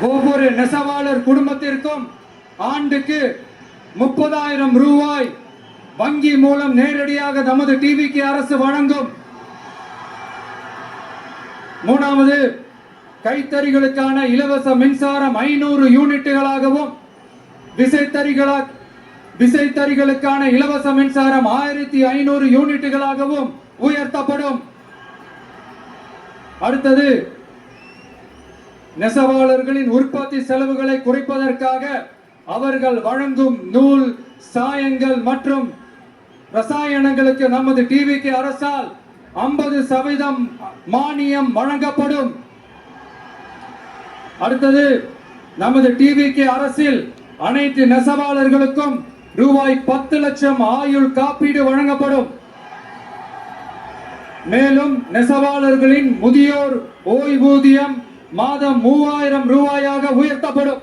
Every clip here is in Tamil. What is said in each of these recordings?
ஒவ்வொரு நெசவாளர் குடும்பத்திற்கும் ஆண்டுக்கு 30,000 ரூபாய் வங்கி மூலம் நேரடியாக நமது டிவிக்கு அரசு வழங்கும். மூணாவது, கைத்தறிகளுக்கான இலவச மின்சாரம் 500 யூனிட்டுகளாகவும் விசைத்தறிகளுக்கான இலவச மின்சாரம் 1500 யூனிட்டுகளாகவும் உயர்த்தப்படும். அடுத்தது, நெசவாளர்களின் உற்பத்தி செலவுகளை குறைப்பதற்காக அவர்கள் வழங்கும் நூல், சாயங்கள் மற்றும் ரசாயனங்களுக்கு நமது டிவிக்கு அரசால் 50% மானியம் வழங்கப்படும். அடுத்தது, நமது டிவிக்கு அரசில் அனைத்து நெசவாளர்களுக்கும் ரூபாய் 10 லட்சம் ஆயுள் காப்பீடு வழங்கப்படும். மேலும் நெசவாளர்களின் முதியோர் ஓய்வூதியம் மாதம் 3000 ரூபாயாக உயர்த்தப்படும்.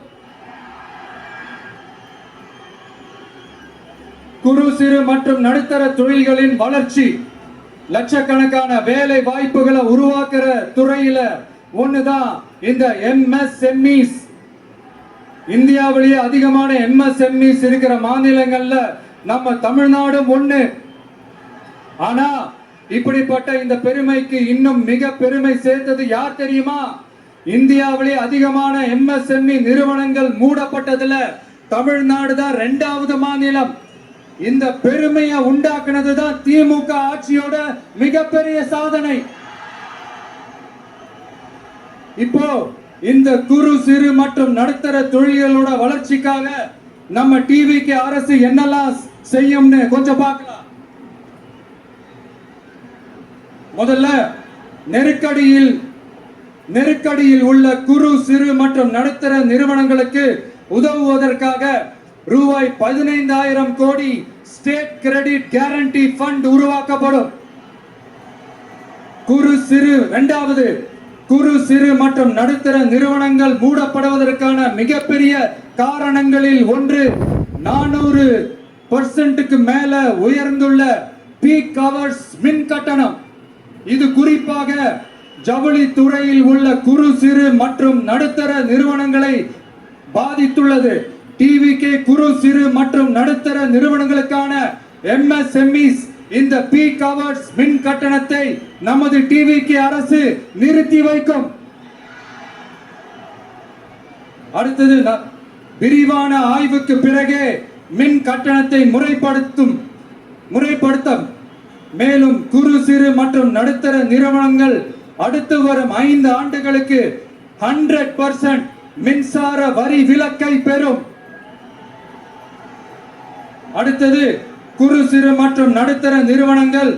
குறு சிறு மற்றும் நடுத்தர தொழில்களின் வளர்ச்சி, லட்சக்கணக்கான வேலை வாய்ப்புகளை உருவாக்குற துறையில ஒண்ணுதான் இந்த MSMEs. இந்தியாவிலேயே அதிகமான MSMEs இருக்கிற மாநிலங்கள்ல நம்ம தமிழ்நாடும் ஒண்ணு. ஆனா இப்படிப்பட்ட இந்த பெருமைக்கு இன்னும் மிக பெருமை சேர்த்தது யார் தெரியுமா? இந்தியாவிலே அதிகமான MSME நிறுவனங்கள் மூடப்பட்டதுல தமிழ்நாடு தான் 2வது மாநிலம். இந்த பெருமையை உண்டாக்குனதுதான் திமுக ஆட்சியோட மிகப்பெரிய சாதனை. இப்போ இந்த குறு சிறு மற்றும் நடுத்தர தொழில்களோட வளர்ச்சிக்காக நம்ம டிவிக்கு அரசு என்னெல்லாம் செய்யும்னு கொஞ்சம் பார்க்கலாம். முதல்ல, நெருக்கடியில் உள்ள குறு சிறு மற்றும் நடுத்தர நிறுவனங்களுக்கு உதவுவதற்காக ரூபாய் 15,000 கோடி ஸ்டேட் கிரெடிட் கேரண்டி ஃபண்ட் உருவாக்கப்படும். இரண்டாவது, குறு சிறு மற்றும் நடுத்தர நிறுவனங்கள் மூடப்படுவதற்கான மிகப்பெரிய காரணங்களில் ஒன்று 400% மேல உயர்ந்துள்ள பீக் ஹவர்ஸ் மின் கட்டணம். இது குறிப்பாக ஜவுளி துறையில் உள்ள குறு சிறு மற்றும் நடுத்தர நிறுவனங்களை பாதித்துள்ளது. டிவிக்கு குறு சிறு மற்றும் நடுத்தர நிறுவனங்களுக்கான MSMEs இந்த பீக் ஹவர்ஸ் மின் கட்டணத்தை நமது டிவிக்கு அரசு நிறுத்தி வைக்கும். அடுத்தது, விரிவான ஆய்வுக்கு பிறகே மின் கட்டணத்தை முறைப்படுத்தும். மேலும் குறு சிறு மற்றும் நடுத்தர நிறுவனங்கள் அடுத்து வரும் 5 ஆண்டுகளுக்கு 100% மின்சார வரி விலக்கை பெறும். அடுத்தது, குறு சிறு மற்றும் நடுத்தர நிறுவனங்கள்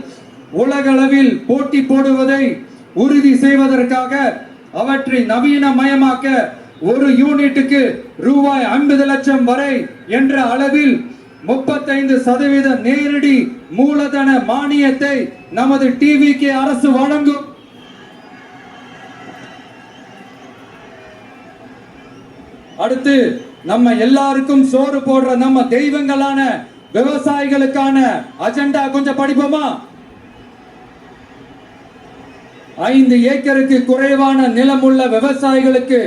உலகளவில் போட்டி போடுவதை உறுதி செய்வதற்காக அவற்றை நவீனமயமாக்க ஒரு யூனிட்டுக்கு ரூபாய் 50 லட்சம் வரை என்ற அளவில் 35% நேரடி மூலதன மானியத்தை நமது டிவிக்கு அரசு வழங்கும். அடுத்து, நம்ம எல்லாருக்கும் சோறு போடுற நம்ம தெய்வங்களான விவசாயிகளுக்கான அஜெண்டா கொஞ்சம் படிப்போமா? 5 ஏக்கருக்கு குறைவான நிலமுள்ள விவசாயிகளுக்கு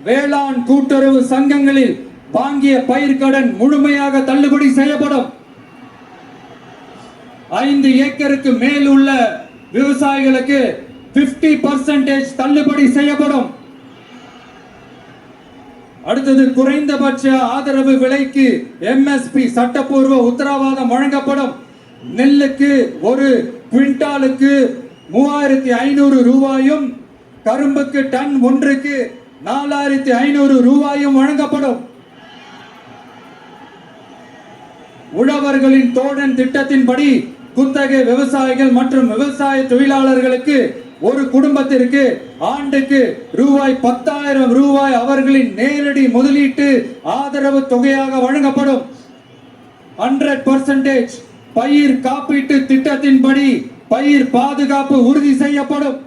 வேளாண் கூட்டுறவு சங்கங்களில் வாங்கிய பயிர்க்கடன் முழுமையாக தள்ளுபடி செய்யப்படும். 5 ஏக்கருக்கு மேல் உள்ள விவசாயிகளுக்கு 50% தள்ளுபடி செய்யப்படும். அடுத்தது, குறைந்தபட்ச ஆதரவு விலைக்கு MSP சட்டப்பூர்வ உத்தரவாதம் வழங்கப்படும். நெல்லுக்கு ஒரு குவிண்டாலுக்கு 3,500 ரூபாயும், கரும்புக்கு டன் ஒன்றுக்கு 4,500 ரூபாயும் வழங்கப்படும். உழவர்களின் தோழன் திட்டத்தின்படி குத்தகை விவசாயிகள் மற்றும் விவசாய தொழிலாளர்களுக்கு ஒரு குடும்பத்திற்கு ஆண்டுக்கு ரூபாய் 10,000 ரூபாய் அவர்களின் நேரடி முதலீட்டு ஆதரவு தொகையாக வழங்கப்படும். 100% பயிர் காப்பீட்டு திட்டத்தின்படி பயிர் பாதுகாப்பு உறுதி செய்யப்படும்.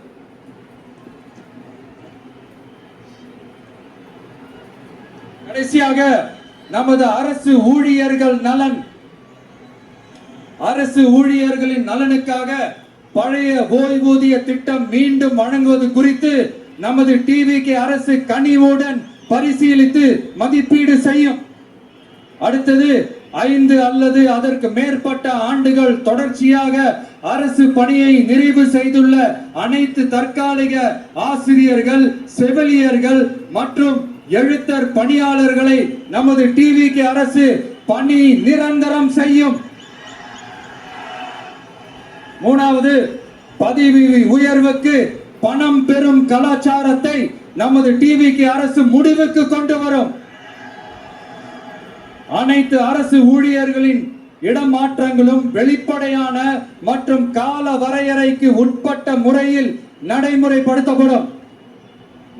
கடைசியாக, நமது அரசு ஊழியர்களின் நலனுக்காக பழைய ஓய்வூதிய திட்டம் மீண்டும் வழங்குவது குறித்து நமது டிவிக்கு அரசு கனிவுடன் பரிசீலித்து மதிப்பீடு செய்யும். அடுத்தது 5 அல்லது அதற்கு மேற்பட்ட ஆண்டுகள் தொடர்ச்சியாக அரசு பணியை நிறைவு செய்துள்ள அனைத்து தற்காலிக ஆசிரியர்கள், செவிலியர்கள் மற்றும் எழுத்தர் பணியாளர்களை நமது டிவிகே அரசு பணி நிரந்தரம் செய்யும். மூணாவது, பதவி உயர்வுக்கு பணம் பெறும் கலாச்சாரத்தை நமது டிவிகே அரசு முடிவுக்கு கொண்டு வரும். அனைத்து அரசு ஊழியர்களின் இடமாற்றங்களும் வெளிப்படையான மற்றும் கால வரையறைக்கு உட்பட்ட முறையில் நடைமுறைப்படுத்தப்படும்.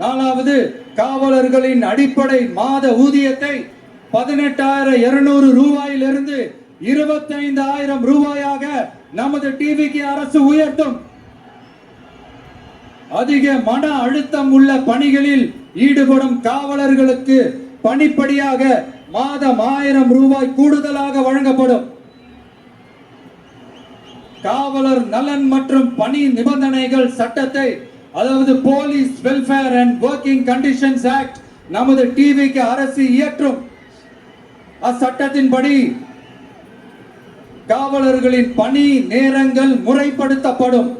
நாலாவது, காவலர்களின் அடிப்படை மாத ஊதியத்தை 18,200 ரூபாயிலிருந்து 25,000 ரூபாயாக நமது டிவிகே அரசு உயர்த்தும். அதிக மன அழுத்தம் உள்ள பணிகளில் ஈடுபடும் காவலர்களுக்கு பணிப்படியாக மாதம் 1000 ரூபாய் கூடுதலாக வழங்கப்படும். காவலர் நலன் மற்றும் பணி நிபந்தனைகள் சட்டத்தை, அதாவது police welfare and working conditions act, நமது டிவிகே அரசு இயற்றும். அச்சட்டத்தின்படி காவலர்களின் பணி நேரங்கள் முறைப்படுத்தப்படும்.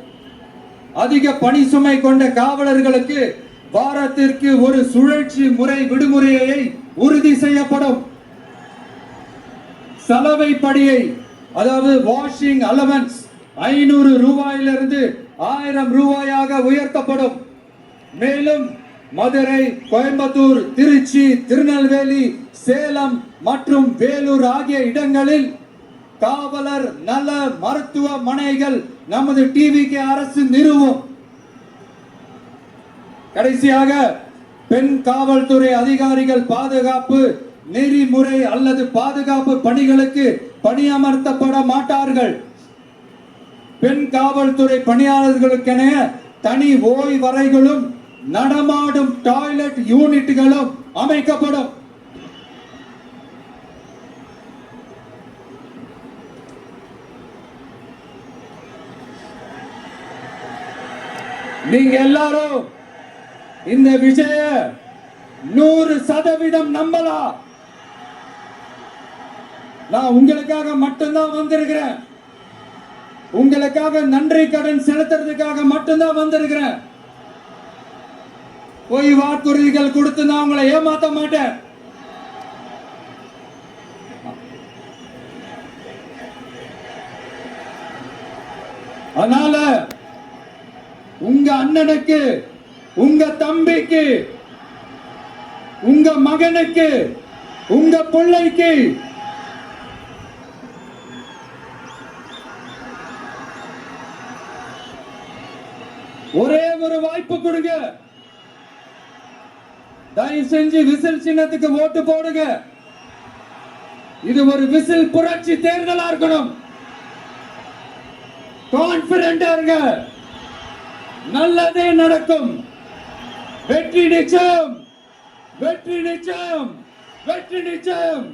அதிக பணி சுமை கொண்ட காவலர்களுக்கு வாரத்திற்கு ஒரு சுழற்சி முறை விடுமுறையை உறுதி செய்யப்படும். சலவை படியை, அதாவது வாஷிங் அலவன்ஸ் 500 ரூபாயிலிருந்து 1000 ரூபாயாக உயர்த்தப்படும். மேலும் மதுரை, கோயம்புத்தூர், திருச்சி, திருநெல்வேலி, சேலம் மற்றும் வேலூர் ஆகிய இடங்களில் காவலர் நல மருத்துவமனைகள் நமது டிவிகே அரசு நிறுவும். கடைசியாக, பெண் காவல்துறை அதிகாரிகள் பாதுகாப்பு நெறிமுறை அல்லது பாதுகாப்பு பணிகளுக்கு பணியமர்த்தப்பட மாட்டார்கள். பெண் காவல்துறை பணியாளர்களுக்கென தனி ஓய்வறைகளும் நடமாடும் டாய்லெட் யூனிட்டுகளும் அமைக்கப்படும். நீங்க எல்லாரும் இந்த விஜய 100% நம்பலாம். நான் உங்களுக்காக மட்டும்தான் வந்திருக்கிறேன். உங்களுக்காக நன்றி கடன் செலுத்துறதுக்காக மட்டும்தான் வந்திருக்கிறேன். போய் வாக்குறுதிகள் கொடுத்து நான் உங்களை ஏமாத்த மாட்டேன். அதனால உங்க அண்ணனுக்கு, உங்க தம்பிக்கு, உங்க மகனுக்கு, உங்க பிள்ளைக்கு ஒரே ஒரு வாய்ப்பு கொடுங்க. தயவு செஞ்சு விசில் சின்னத்துக்கு ஓட்டு போடுங்க. இது ஒரு விசில் புரட்சி தேர்தலா இருக்கணும். கான்பிடென்டா இருங்க. நல்லதே நடக்கும். வெற்றி நிச்சயம், வெற்றி நிச்சயம், வெற்றி நிச்சயம்.